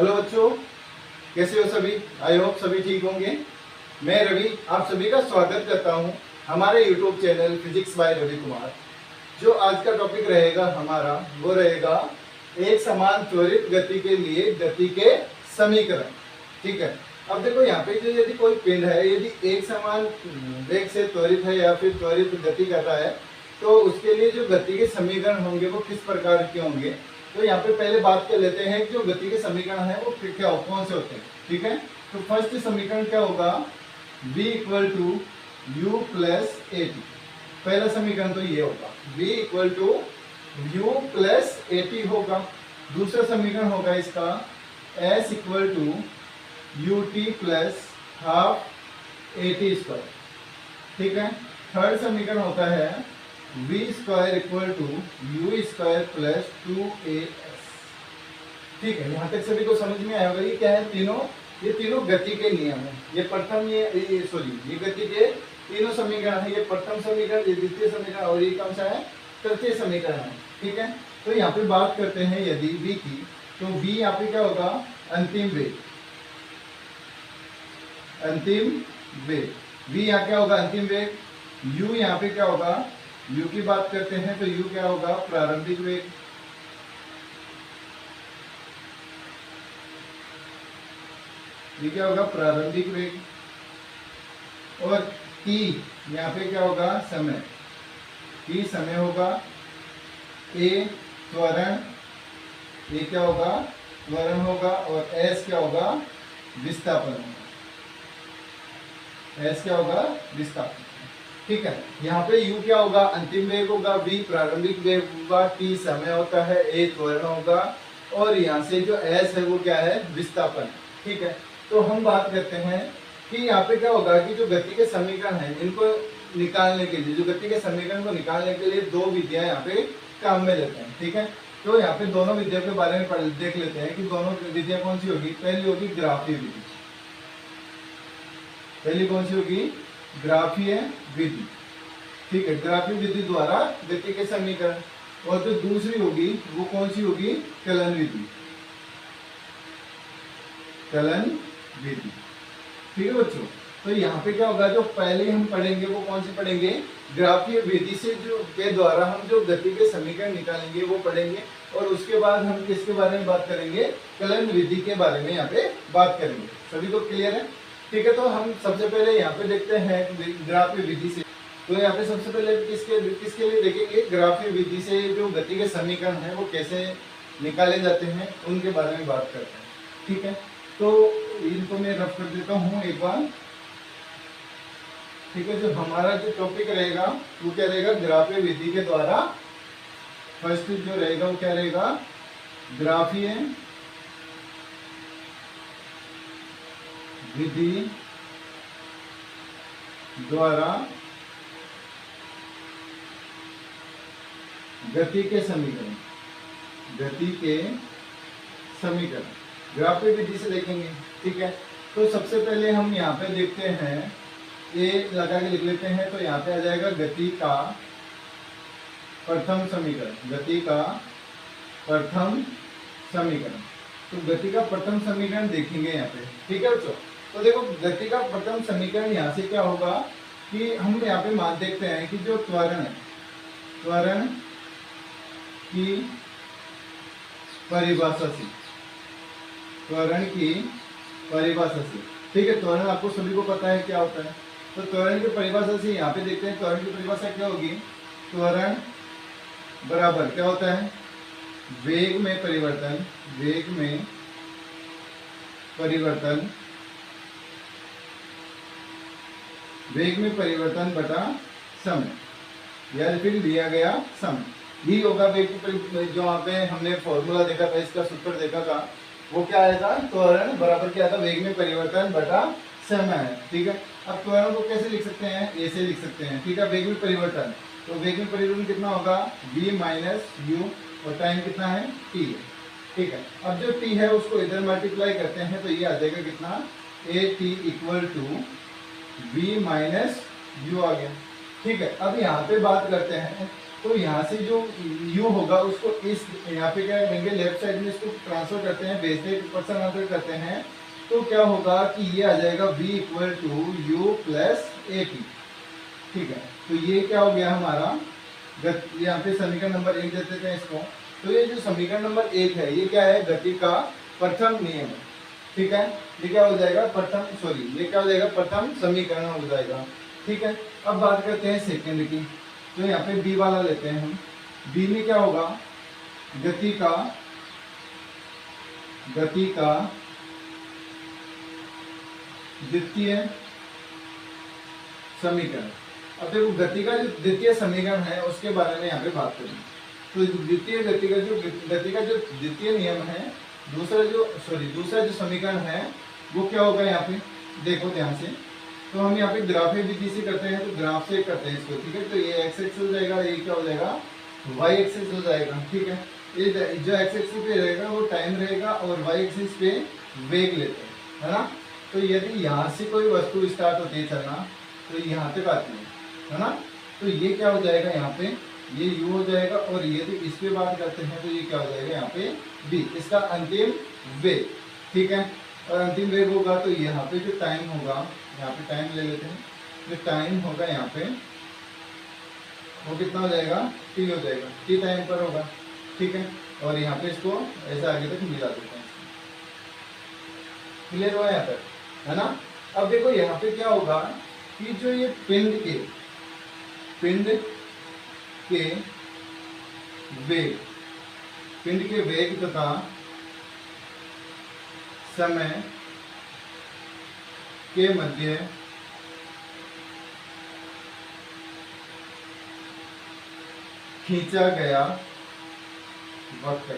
Hello बच्चों, कैसे हो सभी। आई होप सभी ठीक होंगे। मैं रवि आप सभी का स्वागत करता हूं हमारे YouTube channel physics by Ravi Kumar. जो आज का टॉपिक रहेगा हमारा वो रहेगा एक समान त्वरित गति के लिए गति के समीकरण। ठीक है, अब देखो यहाँ पे जो यदि कोई पिंड है, यदि एक समान वेग से त्वरित है या फिर त्वरित गति करता है तो उसके लिए जो गति के समीकरण होंगे वो किस प्रकार के होंगे। तो यहाँ पे पहले बात कर लेते हैं कि जो गति के समीकरण है वो क्या कौन से होते हैं। ठीक है, तो फर्स्ट समीकरण क्या होगा, v equal to u plus a t. पहला समीकरण तो ये होगा v equal to u plus a t होगा। दूसरा समीकरण होगा इसका s equal to u t plus half a t square. ठीक है, थर्ड समीकरण होता है v square equal to u square plus 2as। ठीक है, यहाँ तक सभी को समझ में आया होगा। ये क्या है, ये तीनों गति के नियम है। ये प्रथम ये गति के तीनों समीकरण है। ये प्रथम समीकरण, ये द्वितीय समीकरण और ये कौन सा है, तृतीय समीकरण है। ठीक है, तो यहाँ पे बात करते हैं यदि v की, तो v यहाँ पे क्या होगा, अंतिम वेग। v यहाँ क्या होगा, अंतिम वेग। u यहाँ पे क्या होगा, u की बात करते हैं तो u क्या होगा, प्रारंभिक वेग। ये क्या होगा, प्रारंभिक वेग। और t यहाँ पे क्या होगा, समय। t समय होगा। a त्वरण, ये क्या होगा, त्वरण होगा। और s क्या होगा, विस्थापन होगा। s क्या होगा, विस्थापन। ठीक है, यहाँ पे u क्या होगा, अंतिम वेग होगा। v प्रारंभिक वेग होगा। t समय होता है। a त्वरण होगा। और यहाँ से जो s है वो क्या है, विस्थापन। ठीक है, तो हम बात करते हैं कि यहाँ पे क्या होगा कि जो गति के समीकरण है इनको निकालने के लिए, जो गति के समीकरण को निकालने के लिए दो विधियां यहाँ पे काम में लेते हैं। ठीक है, तो यहाँ पे दोनों विधियों के बारे में देख लेते हैं कि दोनों विधियां कौन सी होगी। पहली होगी ग्राफीय विधि। पहली कौन सी होगी, ग्राफीय विधि। ठीक है, ग्राफीय विधि द्वारा गति के समीकरण। और जो दूसरी होगी वो कौन सी होगी, कलन विधि। कलन विधि। ठीक है बच्चों, तो यहाँ पे क्या होगा, जो पहले हम पढ़ेंगे वो कौन सी पढ़ेंगे, ग्राफीय विधि से जो के द्वारा हम जो गति के समीकरण निकालेंगे वो पढ़ेंगे। और उसके बाद हम किसके बारे में बात करेंगे, कलन विधि के बारे में यहाँ पे बात करेंगे। सभी को क्लियर है। ठीक है, तो हम सबसे पहले यहाँ पे देखते हैं ग्राफीय विधि से। तो यहाँ पे सबसे पहले किसके लिए देखेंगे, ग्राफीय विधि से जो गति के समीकरण है वो कैसे निकाले जाते हैं उनके बारे में बात करते हैं। ठीक है, तो इनको मैं रफ कर देता हूँ एक बार। ठीक है, जो हमारा जो टॉपिक रहेगा वो क्या रहेगा, ग्राफीय विधि के द्वारा। फर्स्ट जो रहेगा वो क्या रहेगा, ग्राफीय विधि द्वारा गति के समीकरण। गति के समीकरण ग्राफीय विधि से देखेंगे। ठीक है, तो सबसे पहले हम यहाँ पे देखते हैं, ये लगा के लिख लेते हैं। तो यहाँ पे आ जाएगा गति का प्रथम समीकरण। गति का प्रथम समीकरण, तो गति का प्रथम समीकरण देखेंगे यहाँ पे। ठीक है बच्चों, तो देखो गति का प्रथम समीकरण यहाँ से क्या होगा कि हम यहाँ पे मान देखते हैं कि जो त्वरण है, त्वरण की परिभाषा से, त्वरण की परिभाषा से। ठीक है, त्वरण आपको सभी को पता है क्या होता है। तो त्वरण की परिभाषा से यहाँ पे देखते हैं, त्वरण की परिभाषा क्या होगी, त्वरण बराबर क्या होता है, वेग में परिवर्तन। वेग में परिवर्तन, वेग में परिवर्तन बटा समय, या फिर दिया गया समय। ही होगा वेग की, जो यहाँ पे हमने फॉर्मूला देखा था, इसका सूत्र देखा था, वो क्या आया था, त्वरण बराबर क्या था, वेग में परिवर्तन बटा समय है। ठीक है, अब त्वरण को कैसे लिख सकते हैं, ऐसे लिख सकते हैं। ठीक है, वेग में परिवर्तन, तो वेग में परिवर्तन कितना होगा, v माइनस यू, और टाइम कितना है, t है। ठीक है, अब जो t है उसको इधर मल्टीप्लाई करते हैं तो ये आ जाएगा कितना, a t equal to v minus u आ गया। ठीक है, अब यहाँ पे बात करते हैं तो यहाँ से जो u होगा उसको इस यहाँ पे क्या करेंगे, लेफ्ट साइड में इसको ट्रांसफर करते हैं, भेजते पर्सन आंसर करते हैं, तो क्या होगा कि ये आ जाएगा v equal to u plus a p. ठीक है, तो ये क्या हो गया हमारा, यहाँ पे समीकरण नंबर 1 दे देते हैं इसको। तो ये जो समीकरण नंबर 1 है ये क्या है, गति का प्रथम नियम है। ठीक है, ये क्या हो जाएगा, ये क्या हो जाएगा, प्रथम समीकरण हो जाएगा। ठीक है, अब बात करते हैं सेकंड की। तो यहाँ पे बी वाला लेते हैं हम। बी में क्या होगा, गति का द्वितीय समीकरण। अब देखो गति का जो द्वितीय समीकरण है उसके बारे में यहाँ पे बात करें। तो गति का जो द्वितीय नियम है, दूसरा जो समीकरण है वो क्या होगा, यहाँ पे देखो ध्यान से। तो हम यहाँ पे ग्राफ विधि से करते हैं, तो ग्राफ से करते हैं इसको। ठीक है, तो ये एक्स एक्सिस हो जाएगा, ये क्या हो जाएगा, वाई एक्सिस हो जाएगा। ठीक है, ये जो एक्स एक्सिस पे रहेगा वो टाइम रहेगा और वाई एक्सिस पे वेग लेते हैं, है ना। तो यदि यहाँ से कोई वस्तु स्टार्ट होती है चलना तो यहाँ तक आती है ना। तो ये क्या हो जाएगा, यहाँ पे ये u हो जाएगा, और यदि इस पे बात करते हैं तो ये क्या हो जाएगा, यहाँ पे v, इसका अंतिम वेग। ठीक है, और अंतिम वेग होगा तो यहाँ पे जो टाइम होगा, यहाँ पे टाइम ले लेते हैं, जो टाइम होगा यहाँ पे वो कितना हो जाएगा, t हो जाएगा, t टाइम पर होगा। ठीक है, और यहाँ पे इसको ऐसे आगे तक मिला देते हैं। क्लियर हुआ यहाँ तक, है ना। अब देखो यहाँ पे क्या होगा कि जो ये पिंड के वेग तथा समय के मध्य खींचा गया वक्त।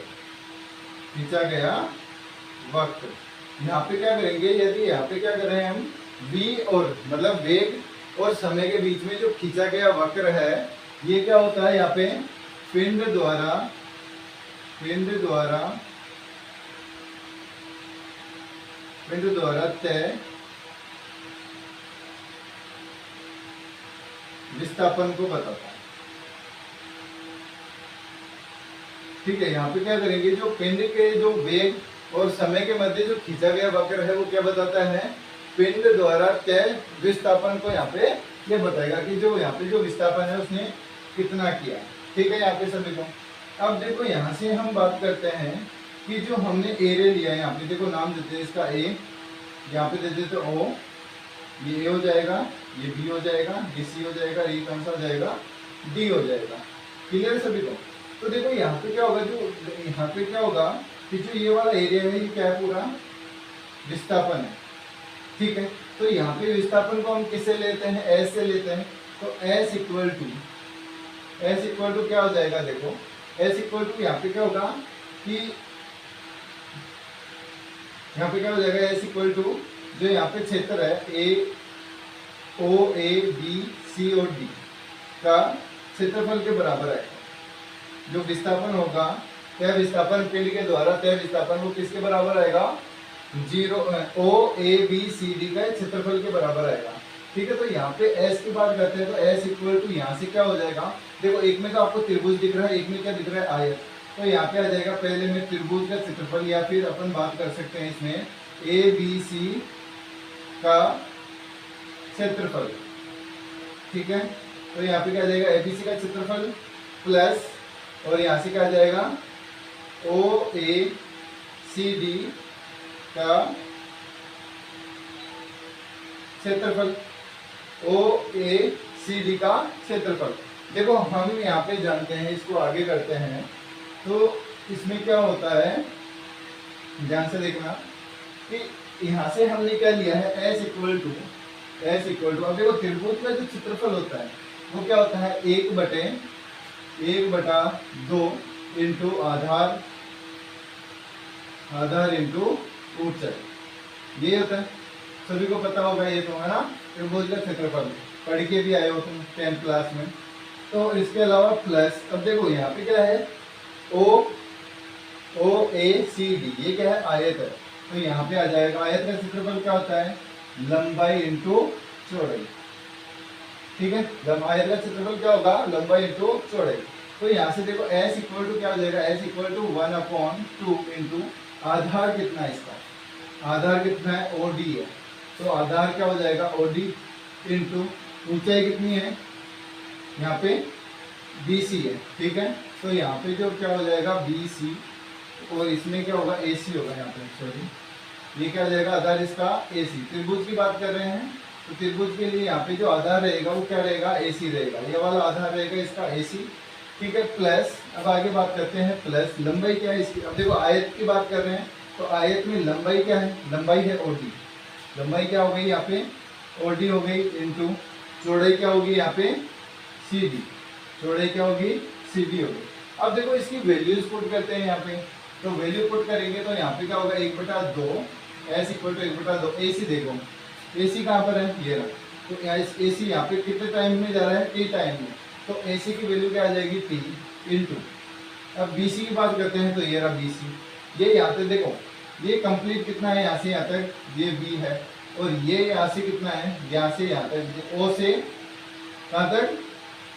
यहाँ पे क्या करेंगे, यदि यहाँ पे क्या कर रहे हैं हम, v और मतलब वेग और समय के बीच में जो खींचा गया वक्र है, ये क्या होता है, यहाँ पे पिंड द्वारा तय विस्थापन को बताता है। ठीक है, यहाँ पे क्या करेंगे, जो पिंड के जो वेग और समय के मध्य जो खींचा गया वक्र है वो क्या बताता है, पिंड द्वारा तय विस्थापन को यहाँ पे ये बताएगा कि जो यहाँ पे जो विस्थापन है उसने कितना किया। ठीक है, यहाँ पे सभी को। अब देखो यहाँ से हम बात करते हैं कि जो हमने एरिया लिया है, यहाँ पे देखो नाम देते हैं इसका ए, यहाँ पे दे देते ओ, ये ए हो जाएगा, ये बी हो जाएगा, ये सी हो जाएगा, ये कौन सा हो जाएगा, डी हो जाएगा। क्लियर सभी को। तो देखो यहाँ पे क्या होगा, जो यहाँ पे क्या होगा कि जो ये वाला एरिया है ये क्या है, पूरा विस्थापन है। ठीक है, तो यहाँ पे विस्थापन को हम किससे लेते हैं, एस से लेते हैं। तो एस इक्वल टू क्या हो जाएगा, देखो एस इक्वल टू यहाँ पे क्या होगा कि यहाँ पे क्या हो जाएगा, एस इक्वल टू जो यहाँ पे क्षेत्र है ए ओ ए बी सी और डी का क्षेत्रफल के बराबर है। जो विस्थापन होगा, तय विस्थापन पिंड के द्वारा तय विस्थापन वो किसके बराबर आएगा, 0 ओ ए बी सी डी का क्षेत्रफल के बराबर आएगा। ठीक है, तो यहाँ पे एस की बात करते हैं तो एस इक्वल टू यहाँ से क्या हो जाएगा, देखो एक में तो आपको त्रिभुज दिख रहा है, एक में क्या दिख रहा है, आयत। तो यहाँ पे आ जाएगा पहले में त्रिभुज का क्षेत्रफल, या फिर अपन बात कर सकते हैं इसमें ए बी सी का क्षेत्रफल। ठीक है, तो यहाँ पे क्या आ जाएगा, एबीसी का क्षेत्रफल प्लस, और यहाँ से क्या आ जाएगा, ओ ए सी डी का क्षेत्रफल, ओ ए सी डी का क्षेत्रफल। देखो हम यहाँ पे जानते हैं, इसको आगे करते हैं तो इसमें क्या होता है, ध्यान से देखना कि यहाँ से हमने क्या लिया है, एस इक्वल टू अब देखो त्रिभुज का जो क्षेत्रफल होता है वो क्या होता है, 1/2 इंटू आधार इंटू ऊंचाई, ये होता है। सभी को पता होगा ये तो, है ना, त्रिभुज का क्षेत्रफल पढ़ के भी आए हो तुम 10th क्लास में। तो इसके अलावा प्लस, अब देखो यहाँ पे क्या है, ओ ए सी डी, ये क्या है, आयत है। तो यहाँ पे आ जाएगा, आयत का क्षेत्रफल क्या होता है, लंबाई इंटू चौड़ाई। ठीक है, आयत का क्षेत्रफल क्या होगा, लंबाई इंटू चौड़ाई। तो यहाँ से देखो s इक्वल टू क्या हो जाएगा, s इक्वल टू 1/2 इंटू आधार कितना है इसका, आधार कितना है OD है, तो आधार क्या हो जाएगा OD इंटू ऊंचाई कितनी है यहाँ पे BC है। ठीक है, तो यहाँ पे जो क्या हो जाएगा BC और इसमें क्या होगा AC होगा यहाँ पे, सॉरी ये क्या हो जाएगा आधार इसका AC। त्रिभुज की बात कर रहे हैं तो त्रिभुज के लिए यहाँ पे जो आधार रहेगा वो क्या रहेगा AC रहेगा, ये वाला आधार रहेगा इसका AC। ठीक है, प्लस अब आगे बात करते हैं प्लस लंबाई क्या है इसकी। अब देखो आयत की बात कर रहे हैं तो आयत में लंबाई क्या है, लंबाई है OD, लंबाई क्या हो गई यहाँ पे OD हो गई इंटू चौड़ाई क्या होगी यहाँ पे CD, चौड़ाई क्या होगी CD होगी। अब देखो इसकी वैल्यूज पुट करते हैं यहाँ पे, तो वैल्यू पुट करेंगे तो यहाँ पे क्या होगा 1/2 s इक्वल टू 1/2 AC। देखो AC कहाँ पर है, ये रहा, तो AC यहाँ पे कितने टाइम में जा रहा है T टाइम में, तो AC की वैल्यू क्या आ जाएगी T इंटू। अब BC की बात करते हैं तो ये रहा BC, ये यहाँ पे देखो ये कंप्लीट कितना है यहाँ से यहाँ तक ये B है, और ये यहाँ से कितना है यहाँ से यहाँ तक O से कहाँ तक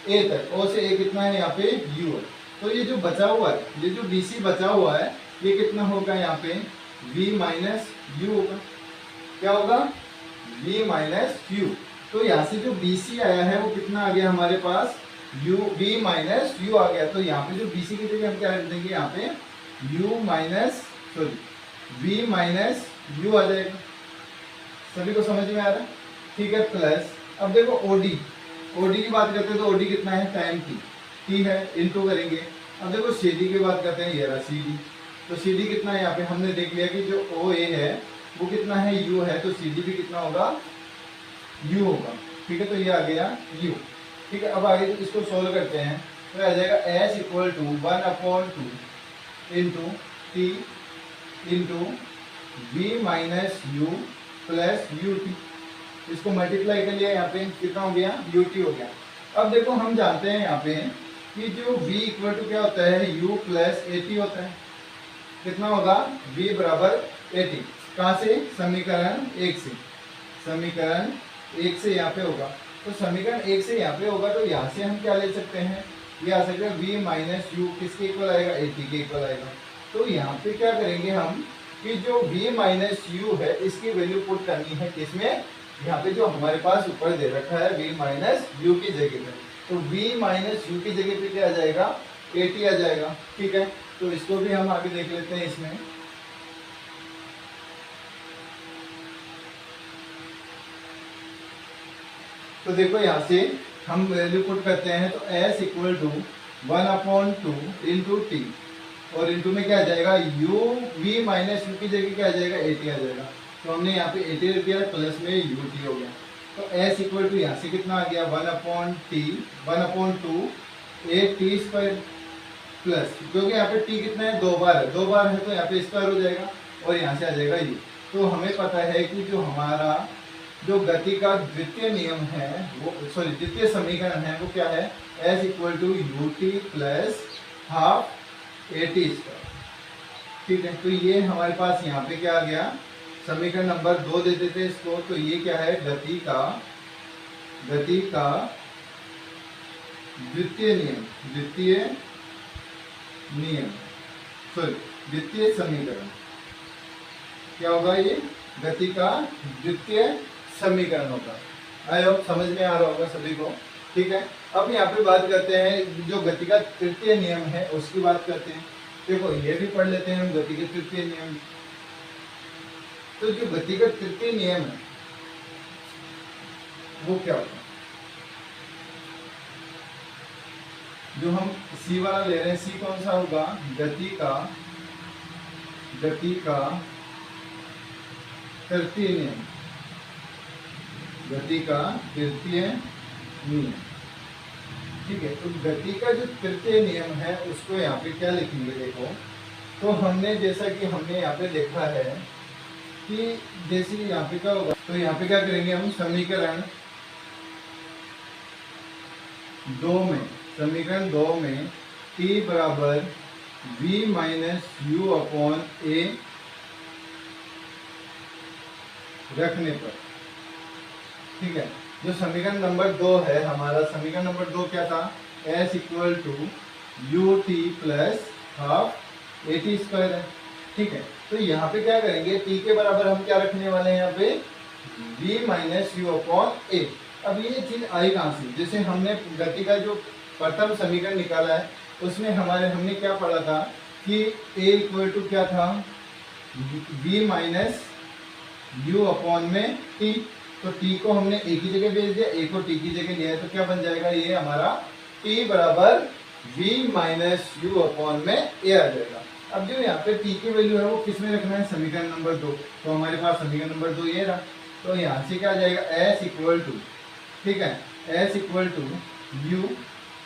A तक, O से A कितना है यहाँ पे U है। तो ये जो बचा हुआ है, ये जो BC बचा हुआ है ये कितना होगा यहाँ पे V माइनस U होगा, क्या होगा V माइनस U। तो यहाँ से जो BC आया है वो कितना आ गया हमारे पास V माइनस U आ गया। तो यहाँ पे जो BC की जगह हम क्या रख देंगे यहाँ पे V माइनस U आ जाएगा। सभी को समझ में आ रहा है, ठीक है। प्लस अब देखो OD की बात करते हैं तो OD कितना है टाइम T है, इंटू करेंगे। अब देखो CD की बात करते हैं, ये रहा CD, तो CD कितना है यहाँ पे हमने देख लिया कि जो OA है वो कितना है U है, तो CD भी कितना होगा U होगा। ठीक है, तो ये आ गया U। ठीक है, अब आगे इसको सोल्व करते हैं तो आ जाएगा s equal to 1/2 into T into V minus U plus UT। इसको मल्टीप्लाई कर लिया, यहाँ पे कितना हो गया UT हो गया। अब देखो हम जानते हैं यहाँ पे कि जो V इक्वल टू क्या होता है U प्लस AT होता है, कितना होगा V बराबर AT। कहाँ से, समीकरण 1 से, समीकरण 1 से यहाँ पे होगा। तो समीकरण 1 से यहाँ पे होगा तो यहाँ से हम क्या ले सकते हैं, ये आ सकता है V माइनस U किसके इक्वल आएगा AT के इक्वल आएगा। तो यहाँ पे क्या करेंगे हम कि जो V माइनस U है इसकी वैल्यू पुट करनी है किसमें, यहाँ पे जो हमारे पास ऊपर दे रखा है V माइनस U की जगह पे, तो V माइनस U की जगह पे क्या आ जाएगा AT आ जाएगा। ठीक है, तो इसको भी हम आगे देख लेते हैं इसमें। तो देखो यहाँ से हम वैल्यू पुट करते हैं तो s equal to 1/2 into T और इंटू में क्या आ जाएगा V माइनस U की जगह क्या आ जाएगा AT आ जाएगा। तो हमने यहाँ पे AT रख दिया, प्लस में UT हो गया। तो s इक्वल टू यहाँ से कितना आ गया 1/2 AT स्क्वायर प्लस, क्योंकि यहाँ पे T कितना है 2 बार है, 2 बार है तो यहाँ पे स्क्वायर हो जाएगा और यहाँ से आ जाएगा U। तो हमें पता है कि जो हमारा जो गति का द्वितीय नियम है वो सॉरी द्वितीय समीकरण है वो क्या है s equal to UT plus half AT square. ठीक है, तो ये हमारे पास यहाँ पे क्या आ गया, समीकरण नंबर 2 दे देते हैं इसको। तो ये क्या है गति का द्वितीय नियम सॉरी द्वितीय समीकरण क्या होगा, ये गति का द्वितीय समीकरण होगा। आई होप समझ में आ रहा होगा सभी को। ठीक है, अब यहाँ पे बात करते हैं जो गति का तृतीय नियम है उसकी बात करते हैं। देखो ये भी पढ़ लेते हैं हम गति के तृतीय नियम। तो जो गति का तृतीय नियम है वो क्या होगा, जो हम C वाला ले रहे हैं, C कौन सा होगा, गति का तृतीय नियम, गति का तृतीय नियम। ठीक है, तो गति का जो तृतीय नियम है उसको यहाँ पे क्या लिखेंगे, देखो तो हमने जैसा कि हमने यहाँ पे देखा है कि जैसे यहाँ पे क्या होगा, तो यहाँ पे क्या करेंगे हम समीकरण 2 में T बराबर V minus U upon A रखने पर, ठीक है, जो समीकरण नंबर 2 है हमारा, समीकरण नंबर 2 क्या था, s equal to u t plus half a t square है। ठीक है, तो यहाँ पे क्या करेंगे, t के बराबर हम क्या रखने वाले हैं यहाँ पे, v माइनस यू अपॉन ए। अब ये चीज आई कहाँ से, जैसे हमने गति का जो प्रथम समीकरण निकाला है उसमें हमने क्या पढ़ा था कि a इक्वल टू क्या था, v माइनस यू अपॉन में t। तो t को हमने a की जगह भेज दिया, a को t की जगह लिया है, तो क्या बन जाएगा ये हमारा t बराबर v माइनस यू अपॉन में a आ जाएगा। अब जो यहाँ पे t की वैल्यू है वो किस में रखना है, समीकरण नंबर 2। तो हमारे पास समीकरण नंबर 2 ये रहा, तो यहाँ से क्या आ जाएगा s इक्वल टू, ठीक है, s इक्वल टू u।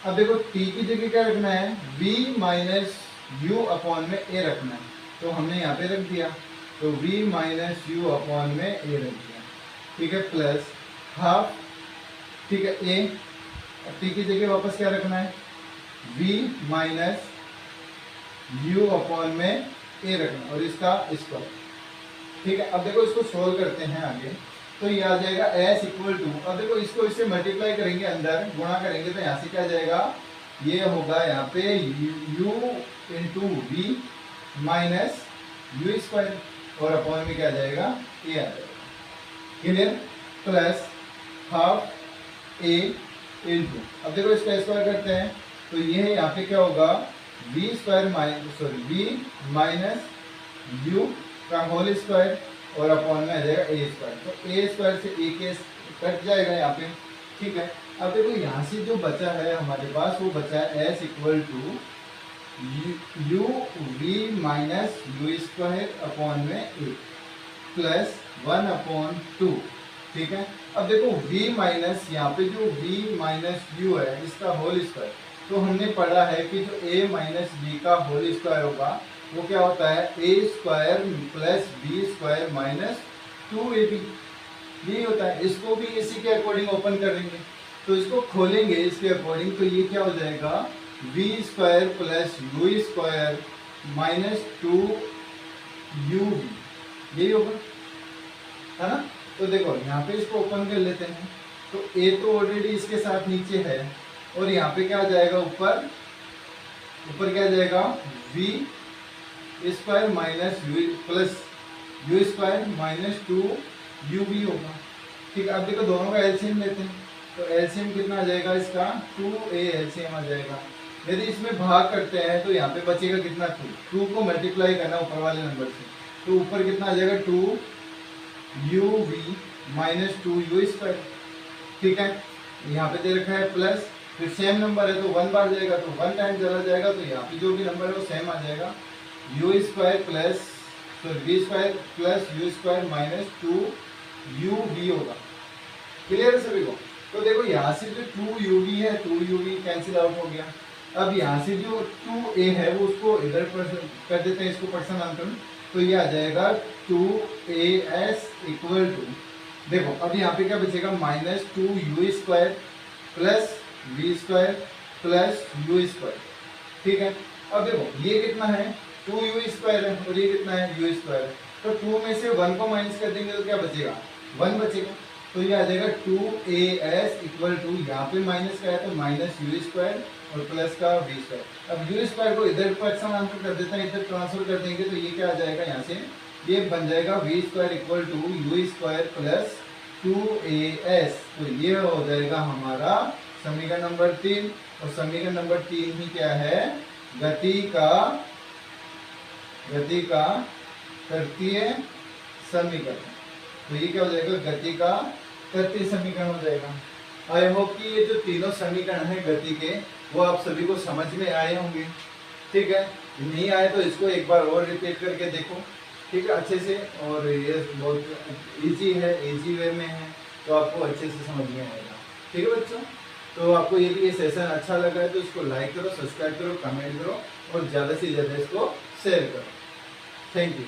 अब देखो t की जगह क्या रखना है, v माइनस यू अपॉन में a रखना है, तो हमने यहाँ पे रख दिया, तो v माइनस यू अपॉन में a रख दिया, ठीक है, प्लस हाफ, ठीक है, a। t की जगह वापस क्या रखना है, v माइनस यू अपॉन में a रखना, और इसका स्क्वायर। ठीक है, अब देखो इसको सोल्व करते हैं आगे, तो ये आ जाएगा s इक्वल टू, अब देखो इसको इससे मल्टीप्लाई करेंगे, अंदर गुणा करेंगे, तो यहाँ से क्या जाएगा, ये होगा यहाँ पे u into v minus u square, और अपॉन में क्या जाएगा, a आ जाएगा, clear, plus half a into, अब देखो इसका स्क्वायर करते हैं, तो ये यहाँ पे क्या होगा, v square v minus you का होल स्क्वायर, और अपॉन में आ जाएगा a स्क्वायर, तो a स्क्वायर से a के कट जाएगा यहाँ पे। ठीक है, अब देखो यहाँ से जो बचा है हमारे पास, वो बचा है s equal to u v minus u square upon में a प्लस 1 अपॉन 2। ठीक है, अब देखो v माइनस, यहाँ पे जो v माइनस यू है इसका होल स्क्वायर, तो हमने पढ़ा है कि जो a माइनस बी का होल स्क्वायर होगा वो क्या होता है, a square plus b square minus 2ab, यही होता है। इसको भी इसी के अकॉर्डिंग ओपन करेंगे, तो इसको खोलेंगे इसके अकॉर्डिंग, तो ये क्या हो जाएगा, v square plus u square minus 2ub, यही होगा, है ना। तो देखो यहाँ पे इसको ओपन कर लेते हैं, तो a तो ऑलरेडी इसके साथ नीचे है, और यहाँ पे क्या आ जाएगा, ऊपर क्या आ जाएगा, v square minus you plus u square minus 2ub होगा। ठीक है, अब देखो दोनों का एलसीएम लेते हैं, तो एलसीएम कितना आ जाएगा इसका, 2a एलसीएम आ जाएगा। यदि इसमें भाग करते हैं तो यहाँ पे बचेगा कितना, 2 को मल्टीप्लाई करना ऊपर वाले नंबर से, तो ऊपर कितना आ जाएगा, 2uv माइनस 2u स्क्वायर। ठीक है, यहाँ पे दे रखा है प्लस, फिर सेम नंबर है तो 1 बार जाएगा, तो 1 टाइम चला जाएगा, तो यहाँ पे जो भी नंबर है वो सेम आ जाएगा, u square plus v square plus u square minus 2uv होगा। क्लियर है सभी को। तो देखो यहाँ से जो 2uv है, 2uv कैंसिल आउट हो गया। अब यहाँ से जो 2a है वो उसको इधर कर देते हैं, इसको पर्सनल, तो ये आ जाएगा 2as इक्वल टू, देखो अब यहाँ पे क्या बचेगा, minus 2u square plus v square plus u square. ठीक है, अब देखो ये कितना है, 2u स्क्वायर है, और ये कितना है, u स्क्वायर है, तो 2 में से 1 को माइनस कर देंगे तो क्या बचेगा, 1 बचेगा, तो ये आ जाएगा 2as इक्वल टू, यहाँ पे माइनस का है तो माइनस यू स्क्वायर और प्लस का वी स्क्वायर। अब यू स्क्वायर को इधर पर्सन आंसर कर देते हैं, इधर ट्रांसफर कर देंगे, तो ये क्या आ जाएगा, यहाँ से ये बन जाएगा v square equal to u square plus 2as, तो ये हो जाएगा हमारा समीकरण नंबर 3। और समीकरण नंबर 3 ही क्या है, गति का तृतीय समीकरण। तो ये क्या हो जाएगा, गति का तृतीय समीकरण हो जाएगा। आई होप कि ये जो तीनों समीकरण हैं गति के, वो आप सभी को समझ में आए होंगे। ठीक है, नहीं आए तो इसको एक बार और रिपीट करके देखो, ठीक है, अच्छे से। और ये बहुत इजी है, इजी वे में है, तो आपको अच्छे से समझ में आएगा। ठीक है बच्चों, तो आपको यदि ये सेशन अच्छा लगा है तो इसको लाइक करो, सब्सक्राइब करो, कमेंट करो, और ज़्यादा से ज़्यादा इसको शेयर करो। Thank you.